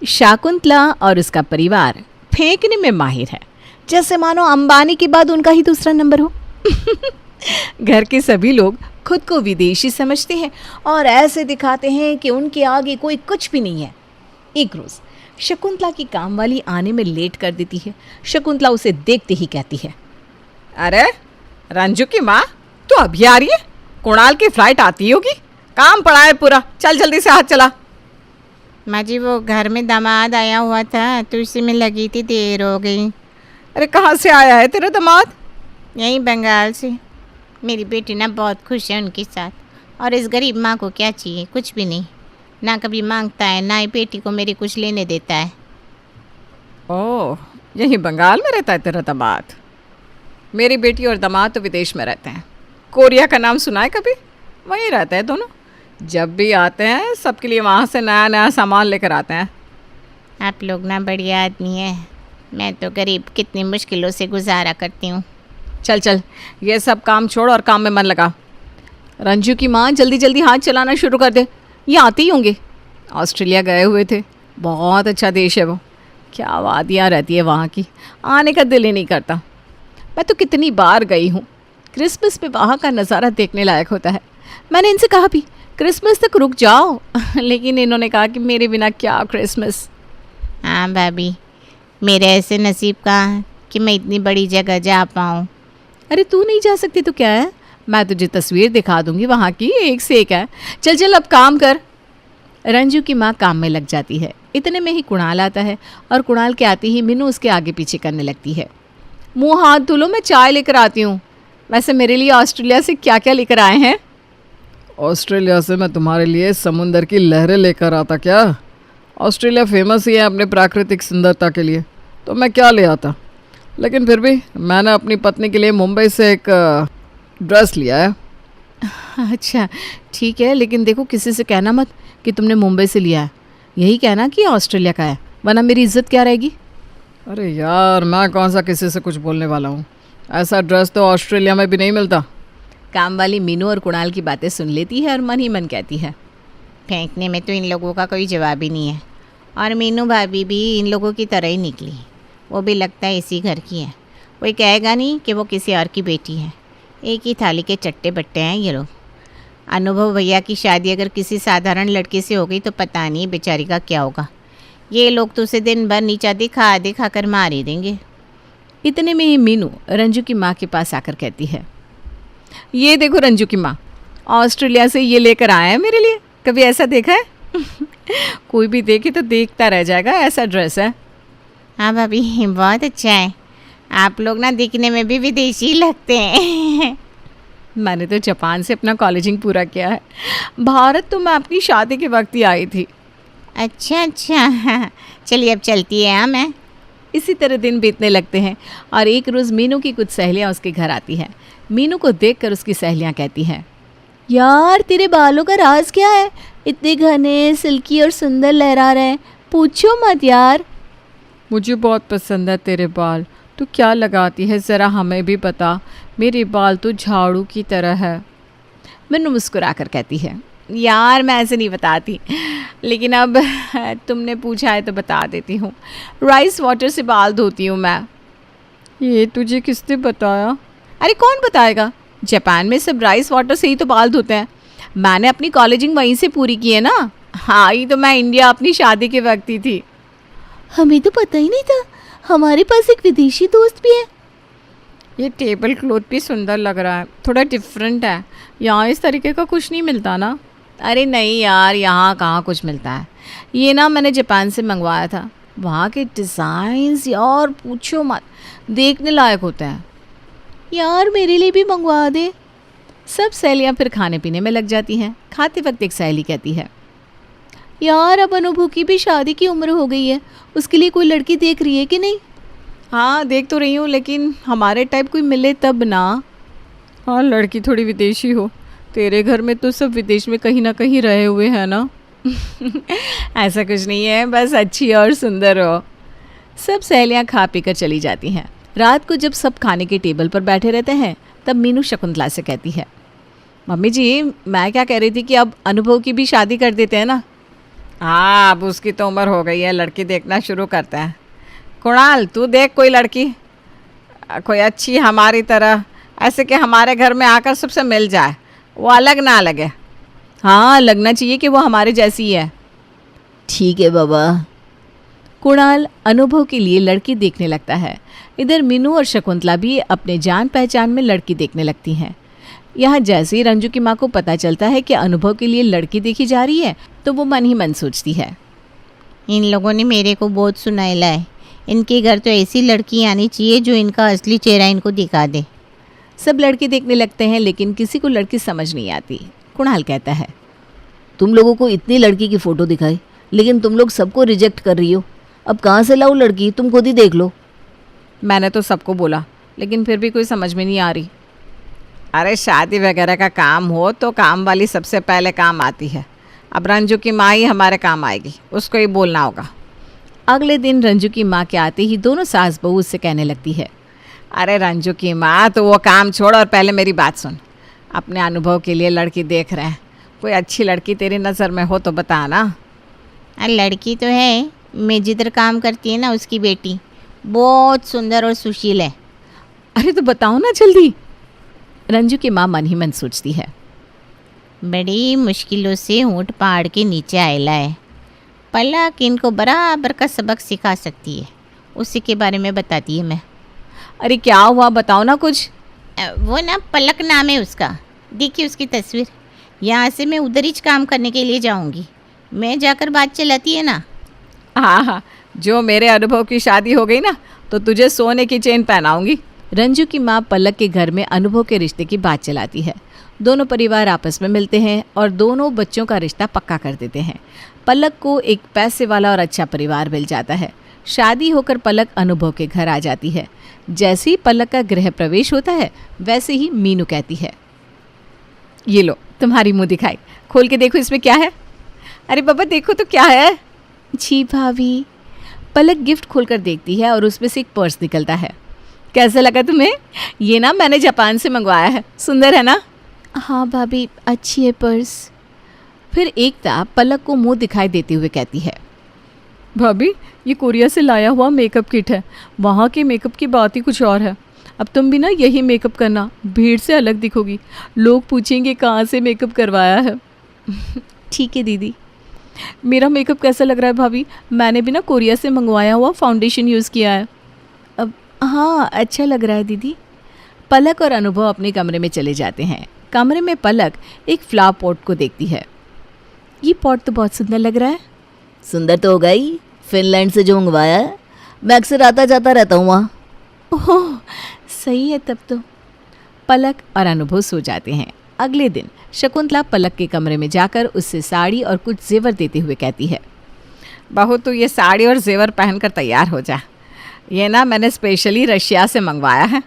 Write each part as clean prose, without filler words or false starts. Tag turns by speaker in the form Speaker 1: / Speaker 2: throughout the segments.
Speaker 1: शकुंतला और उसका परिवार फेंकने में माहिर है, जैसे मानो अंबानी के बाद उनका ही दूसरा नंबर हो। घर के सभी लोग खुद को विदेशी समझते हैं और ऐसे दिखाते हैं कि उनके आगे कोई कुछ भी नहीं है। एक रोज़ शकुंतला की काम वाली आने में लेट कर देती है। शकुंतला उसे देखते ही कहती है,
Speaker 2: अरे रंजू की माँ, तू अभी आ रही है? कुणाल की फ्लाइट आती होगी, काम पड़ा है पूरा, चल जल्दी से हाथ चला।
Speaker 3: माँ जी वो घर में दामाद आया हुआ था तो इसी में लगी थी, देर हो गई।
Speaker 2: अरे कहाँ से आया है तेरा दामाद?
Speaker 3: यहीं बंगाल से। मेरी बेटी ना बहुत खुश है उनके साथ, और इस गरीब माँ को क्या चाहिए, कुछ भी नहीं। ना कभी मांगता है, ना ही बेटी को मेरी कुछ लेने देता है।
Speaker 2: ओह, यहीं बंगाल में रहता है तेरा दामाद? मेरी बेटी और दामाद तो विदेश में रहते हैं। कोरिया का नाम सुना है कभी? वहीं रहते हैं दोनों। जब भी आते हैं सबके लिए वहाँ से नया नया सामान लेकर आते हैं।
Speaker 3: आप लोग ना बढ़िया आदमी है, मैं तो गरीब कितनी मुश्किलों से गुजारा करती हूँ।
Speaker 2: चल चल, ये सब काम छोड़ और काम में मन लगा।
Speaker 1: रंजू की माँ जल्दी जल्दी हाथ चलाना शुरू कर दे। ये आते ही होंगे, ऑस्ट्रेलिया गए हुए थे। बहुत अच्छा देश है वो, क्या वादियाँ रहती है वहाँ की, आने का दिल ही नहीं करता। मैं तो कितनी बार गई हूँ। क्रिसमस पे वहाँ का नज़ारा देखने लायक होता है। मैंने इनसे कहा भी क्रिसमस तक रुक जाओ लेकिन इन्होंने कहा कि मेरे बिना क्या क्रिसमस।
Speaker 3: हाँ भाभी, मेरे ऐसे नसीब कहाँ कि मैं इतनी बड़ी जगह जा पाऊँ।
Speaker 1: अरे तू नहीं जा सकती तो क्या है, मैं तुझे तस्वीर दिखा दूंगी वहाँ की, एक से एक है। चल चल अब काम कर। रंजू की माँ काम में लग जाती है। इतने में ही कुणाल आता है और कुणाल के आते ही मीनू उसके आगे पीछे करने लगती है। मुँह हाथ धुलो, मैं चाय लेकर आती हूँ। वैसे मेरे लिए ऑस्ट्रेलिया से क्या क्या लेकर आए हैं?
Speaker 4: ऑस्ट्रेलिया से मैं तुम्हारे लिए समुंदर की लहरें लेकर आता। क्या ऑस्ट्रेलिया फेमस ही है अपने प्राकृतिक सुंदरता के लिए, तो मैं क्या ले आता। लेकिन फिर भी मैंने अपनी पत्नी के लिए मुंबई से एक ड्रेस लिया है।
Speaker 1: अच्छा ठीक है, लेकिन देखो किसी से कहना मत कि तुमने मुंबई से लिया है। यही कहना कि ऑस्ट्रेलिया का है, वरना मेरी इज्जत क्या रहेगी।
Speaker 4: अरे यार, मैं कौन सा किसी से कुछ बोलने वाला हूँ। ऐसा ड्रेस तो ऑस्ट्रेलिया में भी नहीं मिलता।
Speaker 1: काम वाली मीनू और कुणाल की बातें सुन लेती है और मन ही मन कहती है,
Speaker 3: फेंकने में तो इन लोगों का कोई जवाब ही नहीं है। और मीनू भाभी भी इन लोगों की तरह ही निकली, वो भी लगता है इसी घर की है। कोई कहेगा नहीं कि वो किसी और की बेटी है। एक ही थाली के चट्टे बट्टे हैं ये लोग। अनुभव भैया की शादी अगर किसी साधारण लड़के से हो गई तो पता नहीं बेचारी का क्या होगा। ये लोग तो उसे दिन भर नीचा दिखा दिखा कर मार ही देंगे।
Speaker 1: इतने में ही मीनू रंजू की माँ के पास आकर कहती है, ये देखो रंजू की माँ, ऑस्ट्रेलिया से ये लेकर आए हैं मेरे लिए। कभी ऐसा देखा है? कोई भी देखे तो देखता रह जाएगा, ऐसा ड्रेस है।
Speaker 3: हाँ भाभी, बहुत अच्छा है। आप लोग ना दिखने में भी विदेशी लगते हैं।
Speaker 1: मैंने तो जापान से अपना कॉलेजिंग पूरा किया है। भारत तो मैं अपनी शादी के वक्त ही आई थी।
Speaker 3: अच्छा अच्छा, चलिए अब चलती है। हाँ मैं।
Speaker 1: इसी तरह दिन बीतने लगते हैं और एक रोज़ मीनू की कुछ सहेलियाँ उसके घर आती हैं। मीनू को देखकर उसकी सहेलियाँ कहती हैं, यार तेरे बालों का राज क्या है, इतने घने सिल्की और सुंदर लहरा रहे हैं, पूछो मत यार।
Speaker 4: मुझे बहुत पसंद है तेरे बाल, तू क्या लगाती है, ज़रा हमें भी बता। मेरे बाल तो झाड़ू की तरह है।
Speaker 1: मीनू मुस्कुरा कर कहती है, यार मैं ऐसे नहीं बताती, लेकिन अब तुमने पूछा है तो बता देती हूँ। राइस वाटर से बाल धोती हूँ मैं।
Speaker 4: ये तुझे किसने बताया?
Speaker 1: अरे कौन बताएगा, जापान में सब राइस वाटर से ही तो बाल धोते हैं। मैंने अपनी कॉलेजिंग वहीं से पूरी की है ना। हाँ, ये तो मैं इंडिया अपनी शादी के वक्त ही थी। हमें तो पता ही नहीं था, हमारे पास एक विदेशी दोस्त भी है।
Speaker 4: ये टेबल क्लॉथ भी सुंदर लग रहा है, थोड़ा डिफरेंट है। यहाँ इस तरीके का कुछ नहीं मिलता ना।
Speaker 1: अरे नहीं यार, यहाँ कहाँ कुछ मिलता है। ये ना मैंने जापान से मंगवाया था। वहाँ के डिज़ाइंस यार पूछो मत, देखने लायक होते हैं। यार मेरे लिए भी मंगवा दे। सब सहेलियाँ फिर खाने पीने में लग जाती हैं। खाते वक्त एक सहेली कहती है, यार अब अनुभव की भी शादी की उम्र हो गई है, उसके लिए कोई लड़की देख रही है कि नहीं?
Speaker 4: हाँ देख तो रही हूँ, लेकिन हमारे टाइप कोई मिले तब ना। हाँ, लड़की थोड़ी विदेशी हो। तेरे घर में तो सब विदेश में कहीं ना कहीं रहे हुए हैं ना।
Speaker 1: ऐसा कुछ नहीं है, बस अच्छी और सुंदर हो। सब सहेलियाँ खा पी कर चली जाती हैं। रात को जब सब खाने के टेबल पर बैठे रहते हैं तब मीनू शकुंतला से कहती है, मम्मी जी मैं क्या कह रही थी कि अब अनुभव की भी शादी कर देते हैं ना।
Speaker 2: हाँ, अब उसकी तो उम्र हो गई है, लड़की देखना शुरू करते हैं। कुणाल, तू देख कोई लड़की, कोई अच्छी हमारी तरह, ऐसे कि हमारे घर में आकर सबसे मिल जाए, वो अलग ना लगे।
Speaker 1: हाँ, लगना चाहिए कि वो हमारे जैसी है। ठीक है बाबा। कुणाल अनुभव के लिए लड़की देखने लगता है। इधर मीनू और शकुंतला भी अपने जान पहचान में लड़की देखने लगती हैं। यहाँ जैसे ही रंजू की माँ को पता चलता है कि अनुभव के लिए लड़की देखी जा रही है तो वो मन ही मन सोचती है,
Speaker 3: इन लोगों ने मेरे को बहुत सुनाइला है। इनके घर तो ऐसी लड़की आनी चाहिए जो इनका असली चेहरा इनको दिखा दे।
Speaker 1: सब लड़की देखने लगते हैं लेकिन किसी को लड़की समझ नहीं आती। कुणाल कहता है, तुम लोगों को इतनी लड़की की फ़ोटो दिखाई लेकिन तुम लोग सबको रिजेक्ट कर रही हो। अब कहाँ से लाऊं लड़की, तुम खुद ही देख लो।
Speaker 2: मैंने तो सबको बोला लेकिन फिर भी कोई समझ में नहीं आ रही। अरे शादी वगैरह का काम हो तो काम वाली सबसे पहले काम आती है। अब रंजू की माँ ही हमारे काम आएगी, उसको ही बोलना होगा।
Speaker 1: अगले दिन रंजू की माँ के आते ही दोनों सास बहू उससे कहने लगती है,
Speaker 2: अरे रंजू की माँ, तो वो काम छोड़ और पहले मेरी बात सुन। अपने अनुभव के लिए लड़की देख रहे हैं, कोई अच्छी लड़की तेरी नज़र में हो तो बता ना।
Speaker 3: लड़की तो है, मैं जिधर काम करती है ना उसकी बेटी बहुत सुंदर और सुशील है।
Speaker 1: अरे तो बताओ ना जल्दी। रंजू की माँ मन ही मन सोचती है,
Speaker 3: बड़ी मुश्किलों से ऊँट पहाड़ के नीचे आयला है। पलक इनको बराबर का सबक सिखा सकती है, उसी के बारे में बताती है मैं।
Speaker 1: अरे क्या हुआ, बताओ ना कुछ।
Speaker 3: वो ना पलक नाम है उसका, देखिए उसकी तस्वीर। यहाँ से मैं उधर ही काम करने के लिए जाऊँगी, मैं जाकर बात चलाती है ना।
Speaker 2: हाँ हाँ, जो मेरे अनुभव की शादी हो गई ना तो तुझे सोने की चेन पहनाऊंगी।
Speaker 1: रंजू की माँ पलक के घर में अनुभव के रिश्ते की बात चलाती है। दोनों परिवार आपस में मिलते हैं और दोनों बच्चों का रिश्ता पक्का कर देते हैं। पलक को एक पैसे वाला और अच्छा परिवार मिल जाता है। शादी होकर पलक अनुभव के घर आ जाती है। जैसे ही पलक का गृह प्रवेश होता है वैसे ही मीनू कहती है, ये लो तुम्हारी मुँह दिखाई, खोल के देखो इसमें क्या है।
Speaker 2: अरे बाबा देखो तो क्या है।
Speaker 1: जी भाभी। पलक गिफ्ट खोलकर देखती है और उसमें से एक पर्स निकलता है। कैसा लगा तुम्हें?
Speaker 2: ये ना मैंने जापान से मंगवाया है, सुंदर है ना?
Speaker 1: हाँ भाभी, अच्छी है पर्स। फिर एकता पलक को मुंह दिखाई देते हुए कहती है,
Speaker 4: भाभी ये कोरिया से लाया हुआ मेकअप किट है, वहाँ के मेकअप की बात ही कुछ और है। अब तुम भी ना यही मेकअप करना, भीड़ से अलग दिखोगी, लोग पूछेंगे कहाँ से मेकअप करवाया है।
Speaker 1: ठीक है दीदी।
Speaker 4: मेरा मेकअप कैसा लग रहा है भाभी? मैंने भी ना कोरिया से मंगवाया हुआ फाउंडेशन यूज़ किया है।
Speaker 1: अब हाँ, अच्छा लग रहा है दीदी। पलक और अनुभव अपने कमरे में चले जाते हैं। कमरे में पलक एक फ्लावर पॉट को देखती है। ये पॉट तो बहुत सुंदर लग रहा है।
Speaker 5: सुंदर तो होगा ही, फिनलैंड से जो मंगवाया है। मैं अक्सर आता जाता रहता हूँ वहाँ।
Speaker 1: ओह सही है तब तो। पलक और अनुभव सो जाते हैं। अगले दिन शकुंतला पलक के कमरे में जाकर उससे साड़ी और कुछ जेवर देते हुए कहती है,
Speaker 2: बहू तू ये साड़ी और जेवर पहनकर तैयार हो जा, ये ना मैंने स्पेशली रशिया से मंगवाया है।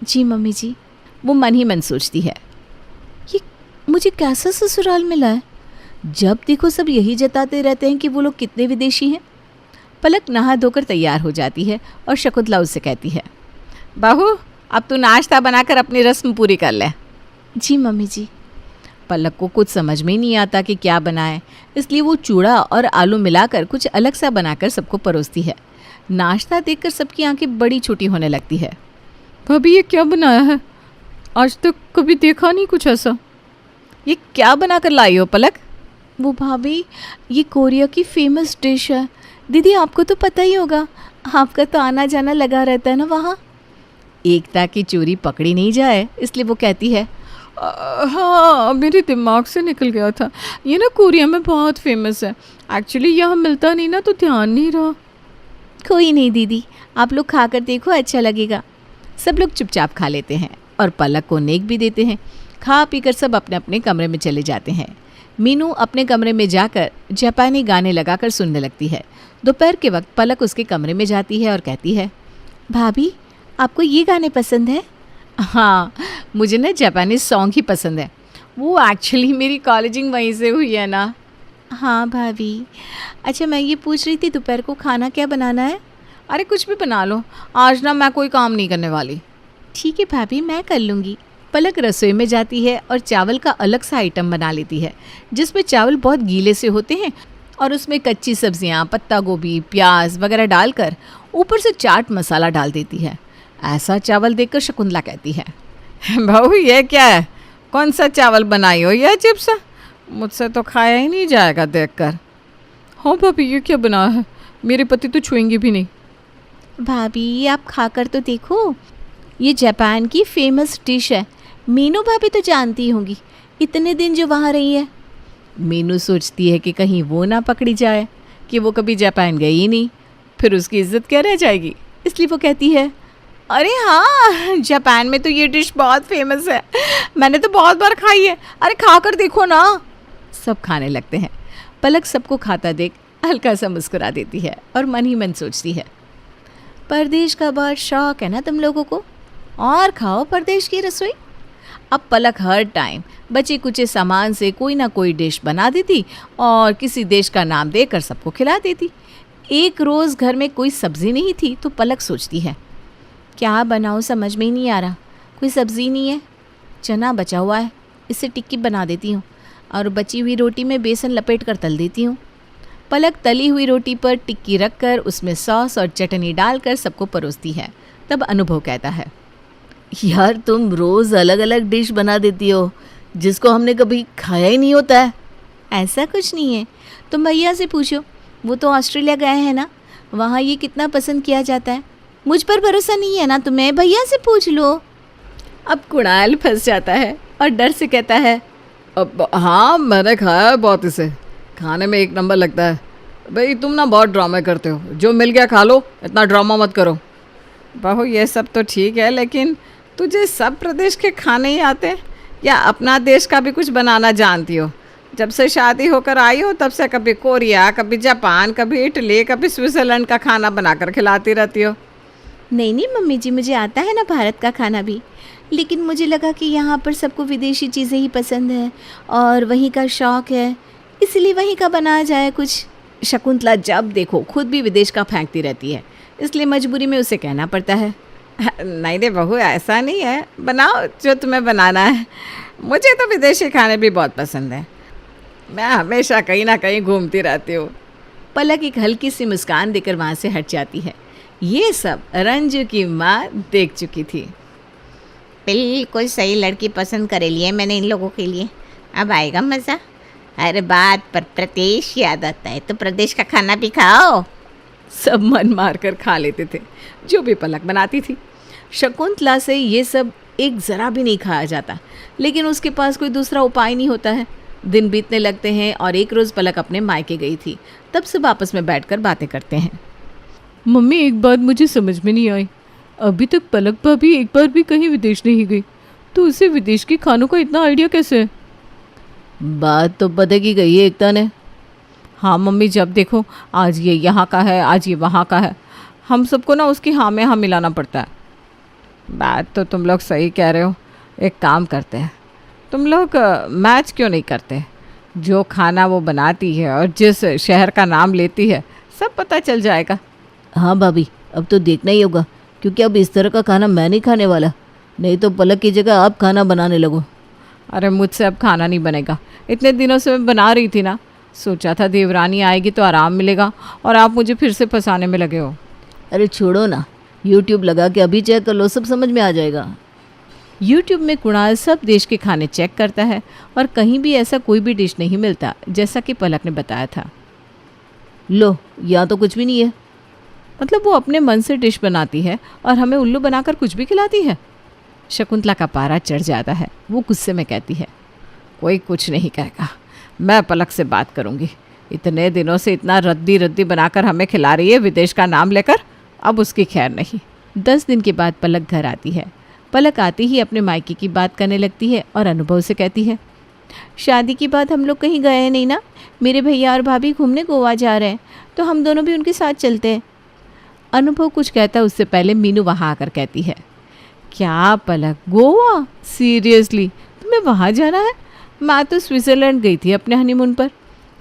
Speaker 1: जी मम्मी जी। वो मन ही मन सोचती है, ये मुझे कैसा ससुराल मिला है, जब देखो सब यही जताते रहते हैं कि वो लोग कितने विदेशी हैं। पलक नहा धोकर तैयार हो जाती है और शकुंतला उससे कहती है,
Speaker 2: बहू अब तू नाश्ता बनाकर अपनी रस्म पूरी कर ले।
Speaker 1: जी मम्मी जी। पलक को कुछ समझ में ही नहीं आता कि क्या बनाए, इसलिए वो चूड़ा और आलू मिलाकर कुछ अलग सा बनाकर सबको परोसती है। नाश्ता देखकर सबकी आंखें बड़ी छोटी होने लगती है।
Speaker 4: भाभी ये क्या बनाया है? आज तक कभी देखा नहीं कुछ ऐसा।
Speaker 2: ये क्या बनाकर लाई हो पलक?
Speaker 1: वो भाभी ये कोरिया की फेमस डिश है। दीदी आपको तो पता ही होगा, आपका तो आना जाना लगा रहता है ना वहाँ। एकता की चोरी पकड़ी नहीं जाए इसलिए वो कहती है,
Speaker 4: हाँ मेरे दिमाग से निकल गया था, ये ना कोरिया में बहुत फेमस है। एक्चुअली यहाँ मिलता नहीं ना तो ध्यान नहीं रहा।
Speaker 1: कोई नहीं दीदी, आप लोग खाकर देखो, अच्छा लगेगा। सब लोग चुपचाप खा लेते हैं और पलक को नेक भी देते हैं। खा पीकर सब अपने अपने कमरे में चले जाते हैं। मीनू अपने कमरे में जाकर जापानी गाने लगाकर सुनने लगती है। दोपहर के वक्त पलक उसके कमरे में जाती है और कहती है, भाभी आपको ये गाने पसंद है?
Speaker 2: हाँ, मुझे ना जापानीज सॉन्ग ही पसंद है। वो एक्चुअली मेरी कॉलेजिंग वहीं से हुई है ना।
Speaker 1: हाँ भाभी। अच्छा मैं ये पूछ रही थी दोपहर को खाना क्या बनाना है?
Speaker 2: अरे कुछ भी बना लो, आज ना मैं कोई काम नहीं करने वाली।
Speaker 1: ठीक है भाभी, मैं कर लूँगी। पलक रसोई में जाती है और चावल का अलग सा आइटम बना लेती है जिसमें चावल बहुत गीले से होते हैं और उसमें कच्ची सब्जियां, पत्ता गोभी, प्याज वगैरह डालकर ऊपर से चाट मसाला डाल देती है। ऐसा चावल देखकर शकुंतला कहती है,
Speaker 2: बहू ये क्या है? कौन सा चावल बनाई हो ये अजीब सा? मुझसे तो खाया ही नहीं जाएगा देखकर।
Speaker 4: हाँ भाभी, ये क्या बना है? मेरे पति तो छुएंगे भी नहीं।
Speaker 3: भाभी आप खाकर तो देखो, ये जापान की फेमस डिश है। मीनू भाभी तो जानती होंगी, इतने दिन जो वहाँ रही है।
Speaker 1: मीनू सोचती है कि कहीं वो ना पकड़ी जाए कि वो कभी जापान गई ही नहीं, फिर उसकी इज्जत क्या रह जाएगी। इसलिए वो कहती है, अरे हाँ, जापान में तो ये डिश बहुत फेमस है, मैंने तो बहुत बार खाई है, अरे खा कर देखो ना। सब खाने लगते हैं। पलक सबको खाता देख हल्का सा मुस्कुरा देती है और मन ही मन सोचती है,
Speaker 3: परदेश का बहुत शौक है ना तुम लोगों को, और खाओ परदेश की रसोई।
Speaker 1: अब पलक हर टाइम बचे कुचे सामान से कोई ना कोई डिश बना देती और किसी देश का नाम देकर सबको खिला देती। एक रोज़ घर में कोई सब्ज़ी नहीं थी तो पलक सोचती है,
Speaker 3: क्या बनाऊँ समझ में ही नहीं आ रहा। कोई सब्ज़ी नहीं है, चना बचा हुआ है, इससे टिक्की बना देती हूँ और बची हुई रोटी में बेसन लपेट कर तल देती हूँ।
Speaker 1: पलक तली हुई रोटी पर टिक्की रखकर उसमें सॉस और चटनी डालकर सबको परोसती है। तब अनुभव कहता है,
Speaker 5: यार तुम रोज़ अलग अलग डिश बना देती हो जिसको हमने कभी खाया ही नहीं होता है।
Speaker 3: ऐसा कुछ नहीं है, तुम भैया से पूछो, वो तो ऑस्ट्रेलिया गए हैं ना, वहाँ ये कितना पसंद किया जाता है। मुझ पर भरोसा नहीं है ना तुम्हें, भैया से पूछ लो।
Speaker 1: अब कुणाल फंस जाता है और डर से कहता है,
Speaker 4: अब हाँ, मैंने खाया है बहुत इसे, खाने में एक नंबर लगता है। भाई तुम ना बहुत ड्रामे करते हो, जो मिल गया खा लो, इतना ड्रामा मत करो।
Speaker 2: बहू ये सब तो ठीक है, लेकिन तुझे सब प्रदेश के खाने ही आते हैं या अपना देश का भी कुछ बनाना जानती हो? जब से शादी होकर आई हो तब से कभी कोरिया, कभी जापान, कभी इटली, कभी स्विट्ज़रलैंड का खाना बनाकर खिलाती रहती हो।
Speaker 3: नहीं नहीं मम्मी जी, मुझे आता है ना भारत का खाना भी, लेकिन मुझे लगा कि यहाँ पर सबको विदेशी चीज़ें ही पसंद है और वहीं का शौक़ है, इसलिए वहीं का बनाया जाए कुछ।
Speaker 1: शकुंतला जब देखो खुद भी विदेश का फेंकती रहती है, इसलिए मजबूरी में उसे कहना पड़ता है,
Speaker 2: नहीं रे बहू, ऐसा नहीं है, बनाओ जो तुम्हें बनाना है। मुझे तो विदेशी खाने भी बहुत पसंद है, मैं हमेशा कहीं ना कहीं घूमती रहती हूँ।
Speaker 1: पलक एक हल्की सी मुस्कान देकर वहाँ से हट जाती है। ये सब रंजू की माँ देख चुकी थी।
Speaker 3: बिल्कुल सही लड़की पसंद करे लिए मैंने इन लोगों के लिए, अब आएगा मज़ा। हर बात पर प्रदेश याद आता है, तो प्रदेश का खाना भी खाओ।
Speaker 1: सब मन मार कर खा लेते थे जो भी पलक बनाती थी। शकुंतला से ये सब एक ज़रा भी नहीं खाया जाता, लेकिन उसके पास कोई दूसरा उपाय नहीं होता है। दिन बीतने लगते हैं और एक रोज़ पलक अपने मायके गई थी, तब सब आपस में बैठकर बातें करते हैं।
Speaker 4: मम्मी, एक बात मुझे समझ में नहीं आई, अभी तक पलक भाभी एक बार भी कहीं विदेश नहीं गई, तो उसे विदेश के खानों का इतना आइडिया कैसे है?
Speaker 5: बात तो पते की गई है एकता ने।
Speaker 1: हाँ मम्मी, जब देखो आज ये यहाँ का है, आज ये वहाँ का है, हम सबको ना उसकी हाँ में हाँ मिलाना पड़ता है।
Speaker 2: बात तो तुम लोग सही कह रहे हो, एक काम करते हैं, तुम लोग मैच क्यों नहीं करते? जो खाना वो बनाती है और जिस शहर का नाम लेती है सब पता चल जाएगा।
Speaker 5: हाँ भाभी, अब तो देखना ही होगा, क्योंकि अब इस तरह का खाना मैं नहीं खाने वाला, नहीं तो पलक की जगह आप खाना बनाने लगो।
Speaker 2: अरे मुझसे अब खाना नहीं बनेगा, इतने दिनों से मैं बना रही थी ना, सोचा था देवरानी आएगी तो आराम मिलेगा और आप मुझे फिर से फंसाने में लगे हो।
Speaker 5: अरे छोड़ो ना, यूट्यूब लगा के अभी चेक कर लो, सब समझ में आ जाएगा।
Speaker 1: यूट्यूब में कुणाल सब देश के खाने चेक करता है और कहीं भी ऐसा कोई भी डिश नहीं मिलता जैसा कि पलक ने बताया था।
Speaker 5: लो, यहाँ तो कुछ भी नहीं है।
Speaker 1: मतलब वो अपने मन से डिश बनाती है और हमें उल्लू बनाकर कुछ भी खिलाती है। शकुंतला का पारा चढ़ जाता है, वो गुस्से में कहती है,
Speaker 2: कोई कुछ नहीं कहेगा, मैं पलक से बात करूंगी। इतने दिनों से इतना रद्दी रद्दी बनाकर हमें खिला रही है विदेश का नाम लेकर, अब उसकी खैर नहीं।
Speaker 1: 10 दिन के बाद पलक घर आती है। पलक आती ही अपने मायके की बात करने लगती है और अनुभव से कहती है,
Speaker 3: शादी के बाद हम लोग कहीं गए नहीं ना, मेरे भैया और भाभी घूमने गोवा जा रहे हैं, तो हम दोनों भी उनके साथ चलते हैं।
Speaker 1: अनुभव कुछ कहता है उससे पहले मीनू वहाँ आकर कहती है, क्या पलक, गोवा? सीरियसली तुम्हें वहाँ जाना है? मैं तो स्विट्ज़रलैंड गई थी अपने हनीमून पर।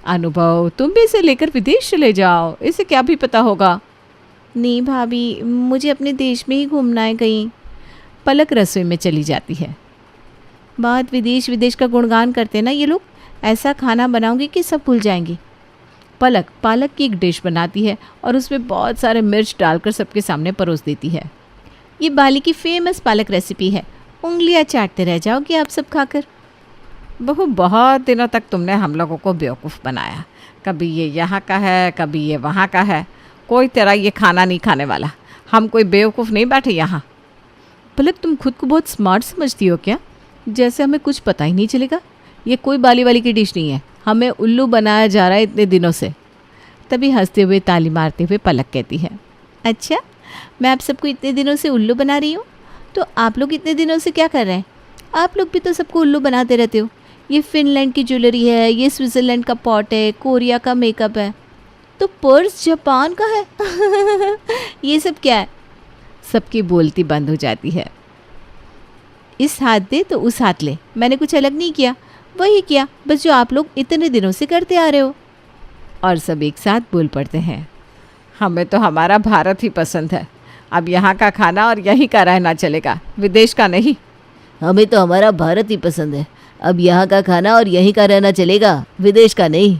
Speaker 1: अनुभव, तुम भी इसे लेकर विदेश चले जाओ, इसे क्या भी पता होगा।
Speaker 3: नहीं भाभी, मुझे अपने देश में ही घूमना है कहीं।
Speaker 1: पलक रसोई में चली जाती है।
Speaker 3: बहुत विदेश विदेश का गुणगान करते ना ये लोग, ऐसा खाना बनाऊंगी कि सब भूल जाएंगे।
Speaker 1: पलक पालक की एक डिश बनाती है और उसमें बहुत सारे मिर्च डालकर सबके सामने परोस देती है। ये बाली की फेमस पालक रेसिपी है, उंगलियां चाटते रह जाओगे आप सब खाकर।
Speaker 2: बहू, बहुत दिनों तक तुमने हम लोगों को बेवकूफ़ बनाया। कभी ये यहाँ का है, कभी ये वहाँ का है। कोई तेरा ये खाना नहीं खाने वाला। हम कोई बेवकूफ़ नहीं बैठे यहाँ।
Speaker 1: पलक, तुम खुद को बहुत स्मार्ट समझती हो क्या? जैसे हमें कुछ पता ही नहीं चलेगा। ये कोई बाली वाली की डिश नहीं है, हमें उल्लू बनाया जा रहा है इतने दिनों से। तभी हंसते हुए ताली मारते हुए पलक कहती है, अच्छा, मैं आप सबको इतने दिनों से उल्लू बना रही हूँ, तो आप लोग इतने दिनों से क्या कर रहे हैं? आप लोग भी तो सबको उल्लू बनाते रहते हो। ये फिनलैंड की ज्वेलरी है, ये स्विट्ज़रलैंड का पॉट है, कोरिया का मेकअप है, तो पर्स जापान का है। ये सब क्या है? सबकी बोलती बंद हो जाती है। इस हाथ दे तो उस हाथ ले, मैंने कुछ अलग नहीं किया, वही किया बस जो आप लोग इतने दिनों से करते आ रहे हो। और सब एक साथ बोल पड़ते हैं,
Speaker 2: हमें तो हमारा भारत ही पसंद है। अब यहाँ का खाना और यहीं का रहना चलेगा, विदेश का नहीं।
Speaker 5: हमें तो हमारा भारत ही पसंद है। अब यहाँ का खाना और यहीं का रहना चलेगा, विदेश का नहीं।